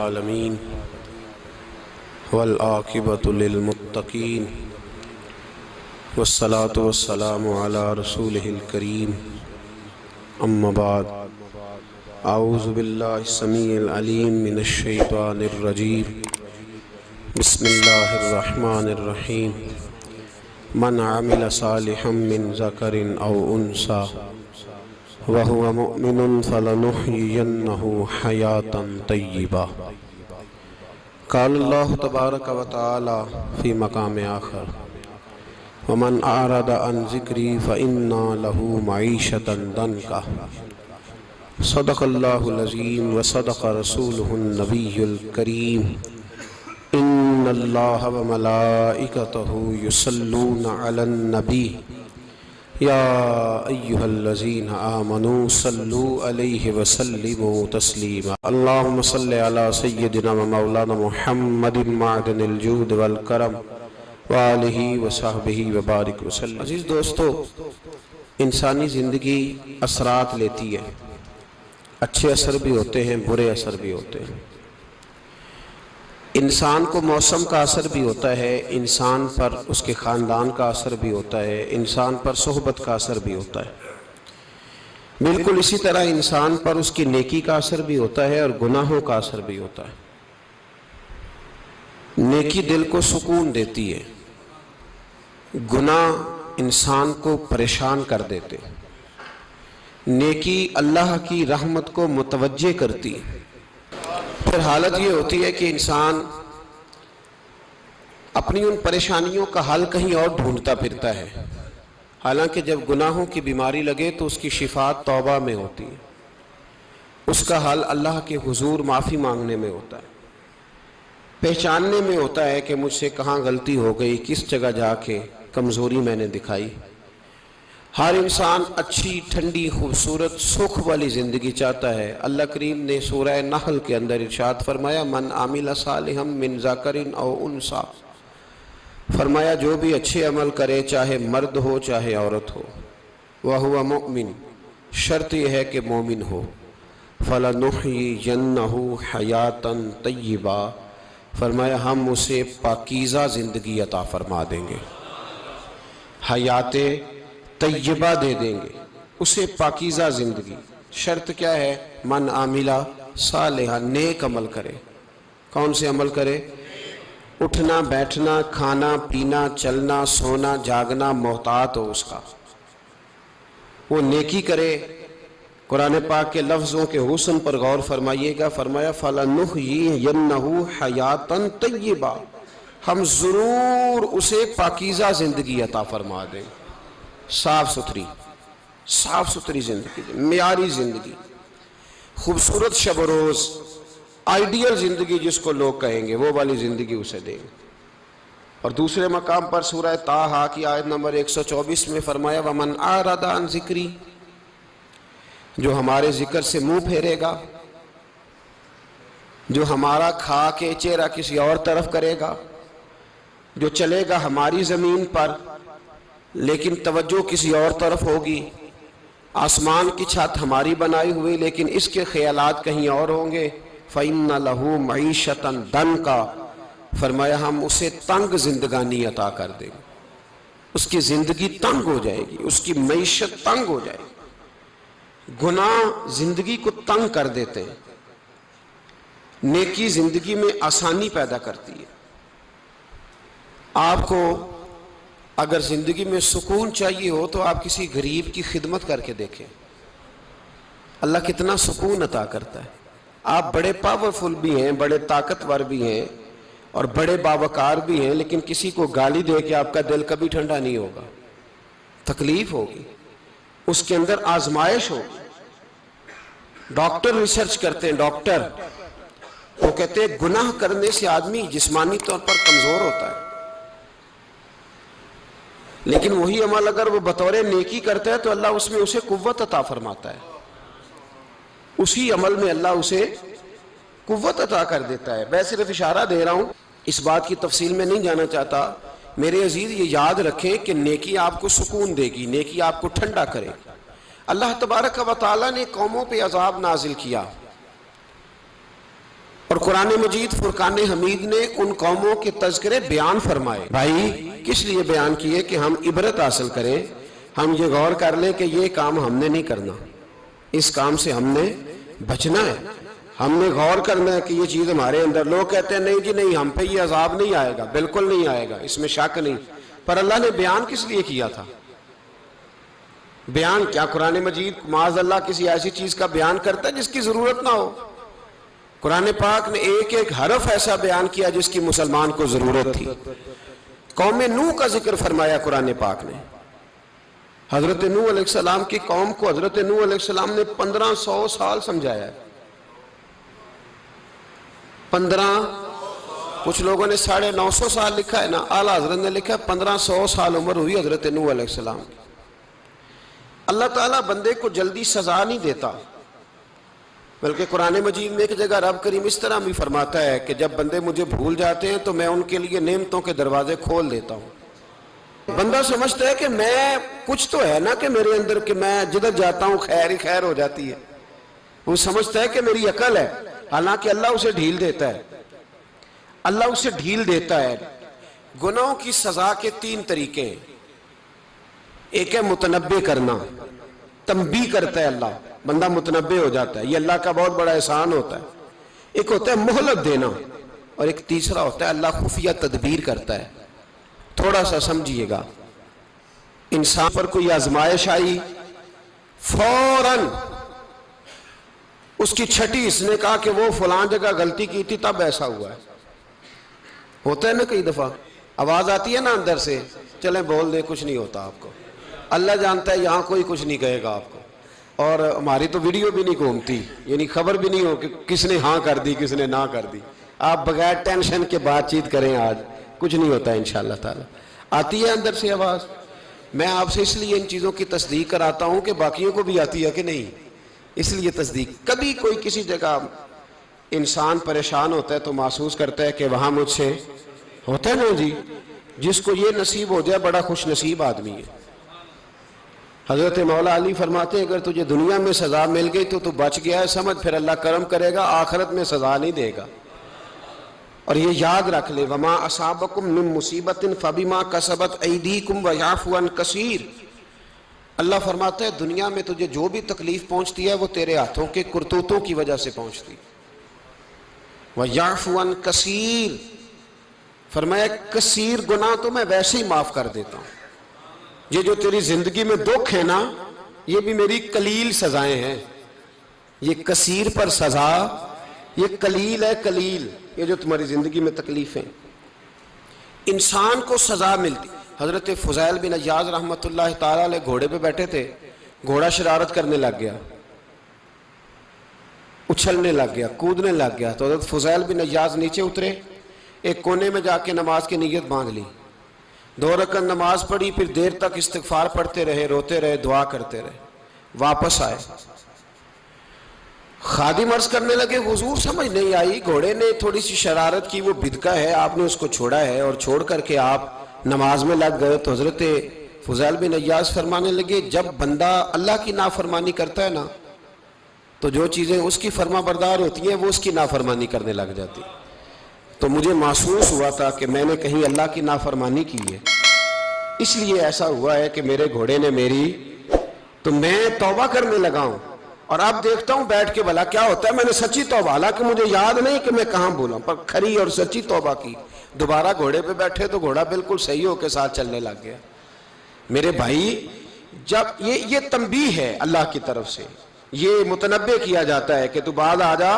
العالمین والعاقبۃ للمتقین والصلاة والسلام علی رسولہ الکریم اما بعد اعوذ باللہ السمیع العلیم من الشیطان الرجیم بسم اللہ الرحمن الرحیم من عمل صالحا من ذکر او انثی وهو مؤمن فلنحيينه حياة طيبة قال الله تبارك وتعالى في مقام آخر ومن أعرض عن ذكري فإن له معيشة ضنكا صدق الله العظيم وصدق رسوله النبي الكريم إن الله وملائكته يصلون على النبي یا ایہا الذین آمنوا صلوا علیہ وسلموا تسلیما اللہم صلی علی سیدنا و مولانا محمد معدن الجود والکرم وآلہ وصحبہ وبارک وسلم۔ عزیز دوستو، انسانی زندگی اثرات لیتی ہے، اچھے اثر بھی ہوتے ہیں، برے اثر بھی ہوتے ہیں۔ انسان کو موسم کا اثر بھی ہوتا ہے، انسان پر اس کے خاندان کا اثر بھی ہوتا ہے، انسان پر صحبت کا اثر بھی ہوتا ہے۔ بالکل اسی طرح انسان پر اس کی نیکی کا اثر بھی ہوتا ہے اور گناہوں کا اثر بھی ہوتا ہے۔ نیکی دل کو سکون دیتی ہے، گناہ انسان کو پریشان کر دیتے۔ نیکی اللہ کی رحمت کو متوجہ کرتی ہے۔ پھر حالت یہ ہوتی ہے کہ انسان اپنی ان پریشانیوں کا حل کہیں اور ڈھونڈتا پھرتا ہے، حالانکہ جب گناہوں کی بیماری لگے تو اس کی شفا توبہ میں ہوتی ہے، اس کا حل اللہ کے حضور معافی مانگنے میں ہوتا ہے، پہچاننے میں ہوتا ہے کہ مجھ سے کہاں غلطی ہو گئی، کس جگہ جا کے کمزوری میں نے دکھائی۔ ہر انسان اچھی، ٹھنڈی، خوبصورت، سکھ والی زندگی چاہتا ہے۔ اللہ کریم نے سورہ نحل کے اندر ارشاد فرمایا من عمل صالحا من ذکر او انثی، فرمایا جو بھی اچھے عمل کرے، چاہے مرد ہو چاہے عورت ہو، وہو مؤمن، شرط یہ ہے کہ مومن ہو، فلنحیینہ حیاۃ طیبہ، فرمایا ہم اسے پاکیزہ زندگی عطا فرما دیں گے، حیات طیبہ دے دیں گے اسے، پاکیزہ زندگی۔ شرط کیا ہے؟ من عاملہ صالحا، نیک عمل کرے۔ کون سے عمل کرے؟ اٹھنا بیٹھنا، کھانا پینا، چلنا سونا جاگنا محتاط ہو اس کا، وہ نیکی کرے۔ قرآن پاک کے لفظوں کے حسن پر غور فرمائیے گا، فرمایا فَلَنُحْيِيَنَّهُ حَيَاةً طَيِّبَةً، ہم ضرور اسے پاکیزہ زندگی عطا فرما دیں، صاف ستھری زندگی، معیاری زندگی، خوبصورت شب و روز، آئیڈیل زندگی جس کو لوگ کہیں گے، وہ والی زندگی اسے دیں گے۔ اور دوسرے مقام پر سورہ طٰہٰ کی آیت نمبر 124 میں فرمایا وَمَنْ أَعْرَضَ عَنْ ذِكْرِي، جو ہمارے ذکر سے منہ پھیرے گا، جو ہمارا کھا کے چہرہ کسی اور طرف کرے گا، جو چلے گا ہماری زمین پر لیکن توجہ کسی اور طرف ہوگی، آسمان کی چھت ہماری بنائی ہوئی لیکن اس کے خیالات کہیں اور ہوں گے، فَإِنَّ لَهُ مَعِيشَةً ضَنْكَا، فرمایا ہم اسے تنگ زندگانی عطا کر دیں گے، اس کی زندگی تنگ ہو جائے گی، اس کی معیشت تنگ ہو جائے گی۔ گناہ زندگی کو تنگ کر دیتے ہیں، نیکی زندگی میں آسانی پیدا کرتی ہے۔ آپ کو اگر زندگی میں سکون چاہیے ہو تو آپ کسی غریب کی خدمت کر کے دیکھیں، اللہ کتنا سکون عطا کرتا ہے۔ آپ بڑے پاورفل بھی ہیں، بڑے طاقتور بھی ہیں اور بڑے باوقار بھی ہیں، لیکن کسی کو گالی دے کے آپ کا دل کبھی ٹھنڈا نہیں ہوگا، تکلیف ہوگی، اس کے اندر آزمائش ہوگی۔ ڈاکٹر ریسرچ کرتے ہیں، ڈاکٹر وہ کہتے ہیں گناہ کرنے سے آدمی جسمانی طور پر کمزور ہوتا ہے، لیکن وہی عمل اگر وہ بطور نیکی کرتا ہے تو اللہ اس میں اسے قوت عطا فرماتا ہے، اسی عمل میں اللہ اسے قوت عطا کر دیتا ہے۔ میں صرف اشارہ دے رہا ہوں، اس بات کی تفصیل میں نہیں جانا چاہتا۔ میرے عزیز یہ یاد رکھیں کہ نیکی آپ کو سکون دے گی، نیکی آپ کو ٹھنڈا کرے گی۔ اللہ تبارک و تعالیٰ نے قوموں پہ عذاب نازل کیا اور قرآن مجید فرقان حمید نے ان قوموں کے تذکرے بیان فرمائے. بھائی کس لیے بیان کیے؟ کہ ہم عبرت حاصل کریں، ہم یہ غور کر لیں کہ یہ کام ہم نے نہیں کرنا، اس کام سے ہم نے بچنا ہے، ہم نے غور کرنا ہے کہ یہ چیز ہمارے اندر. لوگ کہتے ہیں نہیں جی نہیں، ہم پہ یہ عذاب نہیں آئے گا، بالکل نہیں آئے گا، اس میں شک نہیں. پر اللہ نے بیان کس لیے کیا تھا؟ بیان کیا قرآن مجید معاذ اللہ کسی ایسی چیز کا بیان کرتا ہے جس کی ضرورت نہ ہو؟ قرآن پاک نے ایک ایک حرف ایسا بیان کیا جس کی مسلمان کو ضرورت تھی. قوم نوح کا ذکر فرمایا قرآن پاک نے. حضرت نوح علیہ السلام کی قوم کو حضرت نوح علیہ السلام نے 1500 سال سمجھایا ہے. 15، کچھ لوگوں نے 950 سال لکھا ہے نا، اعلیٰ حضرت نے لکھا ہے 1500 سال عمر ہوئی حضرت نوح علیہ السلام کی. اللہ تعالیٰ بندے کو جلدی سزا نہیں دیتا، بلکہ قرآن مجید میں ایک جگہ رب کریم اس طرح بھی فرماتا ہے کہ جب بندے مجھے بھول جاتے ہیں تو میں ان کے لیے نعمتوں کے دروازے کھول دیتا ہوں. بندہ سمجھتا ہے کہ میں کچھ تو ہے نا کہ میرے اندر کہ میں جدھر جاتا ہوں خیر ہی خیر ہو جاتی ہے. وہ سمجھتا ہے کہ میری عقل ہے، حالانکہ اللہ اسے ڈھیل دیتا ہے. اللہ اسے ڈھیل دیتا ہے. گناہوں کی سزا کے 3 طریقے ہیں. ایک ہے متنبع کرنا، تنبیہ کرتا ہے اللہ، بندہ متنبع ہو جاتا ہے، یہ اللہ کا بہت بڑا احسان ہوتا ہے. ایک ہوتا ہے مہلت دینا، اور ایک تیسرا ہوتا ہے اللہ خفیہ تدبیر کرتا ہے. تھوڑا سا سمجھیے گا، انسان پر کوئی آزمائش آئی، فوراً اس کی چھٹی اس نے کہا کہ وہ فلاں جگہ غلطی کی تھی تب ایسا ہوا ہے. ہوتا ہے نا کئی دفعہ، آواز آتی ہے نا اندر سے، چلیں بول دیں کچھ نہیں ہوتا آپ کو. اللہ جانتا ہے یہاں کوئی کچھ نہیں کہے گا آپ کو، اور ہماری تو ویڈیو بھی نہیں گھومتی، یعنی خبر بھی نہیں ہو کہ کس نے ہاں کر دی کس نے نہ کر دی. آپ بغیر ٹینشن کے بات چیت کریں، آج کچھ نہیں ہوتا ہے انشاءاللہ تعالی. آتی ہے اندر سے آواز. میں آپ سے اس لیے ان چیزوں کی تصدیق کراتا ہوں کہ باقیوں کو بھی آتی ہے کہ نہیں، اس لیے تصدیق. کبھی کوئی کسی جگہ انسان پریشان ہوتا ہے تو محسوس کرتا ہے کہ وہاں مجھ سے ہوتا ہے نا جی. جس کو یہ نصیب ہو جائے بڑا خوش نصیب آدمی ہے. حضرت مولا علی فرماتے ہیں اگر تجھے دنیا میں سزا مل گئی تو بچ گیا ہے، سمجھ پھر اللہ کرم کرے گا، آخرت میں سزا نہیں دے گا. اور یہ یاد رکھ لے، وما اصابکم من مصیبت فبما کسبت ایدیکم ویعفو عن کثیر. اللہ فرماتا ہے دنیا میں تجھے جو بھی تکلیف پہنچتی ہے وہ تیرے ہاتھوں کے کرتوتوں کی وجہ سے پہنچتی. ویعفو عن کثیر، فرمایا کثیر گناہ تو میں ویسے ہی معاف کر دیتا ہوں. یہ جو تیری زندگی میں دکھ ہے نا، یہ بھی میری قلیل سزائیں ہیں. یہ کثیر پر سزا، یہ قلیل ہے، قلیل یہ جو تمہاری زندگی میں تکلیفیں. انسان کو سزا ملتی. حضرت فضیل بن عیاض رحمۃ اللہ تعالی علیہ گھوڑے پہ بیٹھے تھے، گھوڑا شرارت کرنے لگ گیا، اچھلنے لگ گیا، کودنے لگ گیا. تو حضرت فضیل بن عیاض نیچے اترے، ایک کونے میں جا کے نماز کی نیت باندھ لی، 2 رکعت نماز پڑھی، پھر دیر تک استغفار پڑھتے رہے، روتے رہے، دعا کرتے رہے. واپس آئے، خادم عرض کرنے لگے حضور سمجھ نہیں آئی، گھوڑے نے تھوڑی سی شرارت کی، وہ بدکا ہے، آپ نے اس کو چھوڑا ہے اور چھوڑ کر کے آپ نماز میں لگ گئے. تو حضرت فضیل بن عیاض فرمانے لگے جب بندہ اللہ کی نافرمانی کرتا ہے نا تو جو چیزیں اس کی فرما بردار ہوتی ہیں وہ اس کی نافرمانی کرنے لگ جاتی. تو مجھے محسوس ہوا تھا کہ میں نے کہیں اللہ کی نافرمانی کی ہے، اس لیے ایسا ہوا ہے کہ میرے گھوڑے نے میری، تو میں توبہ کرنے لگا ہوں. اور اب دیکھتا ہوں بیٹھ کے بھلا کیا ہوتا ہے. میں نے سچی توبہ، حالانکہ مجھے یاد نہیں کہ میں کہاں بولا، پر کھری اور سچی توبہ کی. دوبارہ گھوڑے پہ بیٹھے تو گھوڑا بالکل صحیح ہو کے ساتھ چلنے لگ گیا. میرے بھائی جب یہ تنبیہ ہے اللہ کی طرف سے، یہ متنبع کیا جاتا ہے کہ تو بعد آ جا.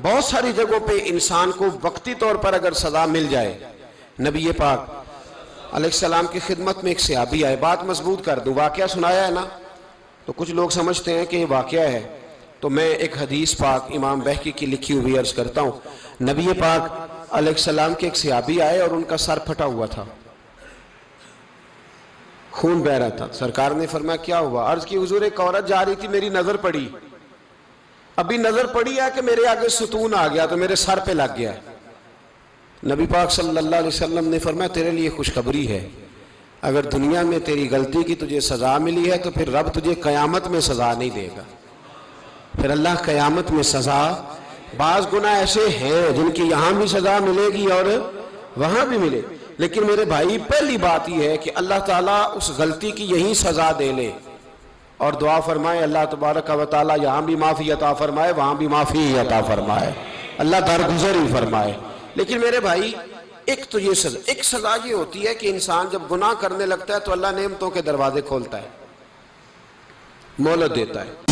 بہت ساری جگہوں پہ انسان کو وقتی طور پر اگر سزا مل جائے. نبی پاک علیہ السلام کی خدمت میں ایک صحابی آئے، بات مضبوط کر دوں، واقعہ سنایا ہے نا تو کچھ لوگ سمجھتے ہیں کہ یہ واقعہ ہے، تو میں ایک حدیث پاک امام بہقی کی لکھی ہوئی عرض کرتا ہوں. نبی پاک علیہ السلام کے ایک صحابی آئے اور ان کا سر پھٹا ہوا تھا، خون بہ رہا تھا. سرکار نے فرمایا کیا ہوا؟ عرض کی حضور ایک عورت جا رہی تھی، میری نظر پڑی، ابھی نظر پڑی ہے کہ میرے آگے ستون آ گیا تو میرے سر پہ لگ گیا. نبی پاک صلی اللہ علیہ وسلم نے فرمایا تیرے لیے خوشخبری ہے، اگر دنیا میں تیری غلطی کی تجھے سزا ملی ہے تو پھر رب تجھے قیامت میں سزا نہیں دے گا، پھر اللہ قیامت میں سزا بعض گناہ ایسے ہیں جن کی یہاں بھی سزا ملے گی اور وہاں بھی ملے، لیکن میرے بھائی پہلی بات یہ ہے کہ اللہ تعالیٰ اس غلطی کی یہی سزا دے لے، اور دعا فرمائے اللہ تبارک و تعالیٰ یہاں بھی معافی عطا فرمائے وہاں بھی معافی عطا فرمائے، اللہ درگزر ہی فرمائے۔ لیکن میرے بھائی ایک تو یہ سزا یہ ہوتی ہے کہ انسان جب گناہ کرنے لگتا ہے تو اللہ نعمتوں کے دروازے کھولتا ہے، مہلت دیتا ہے۔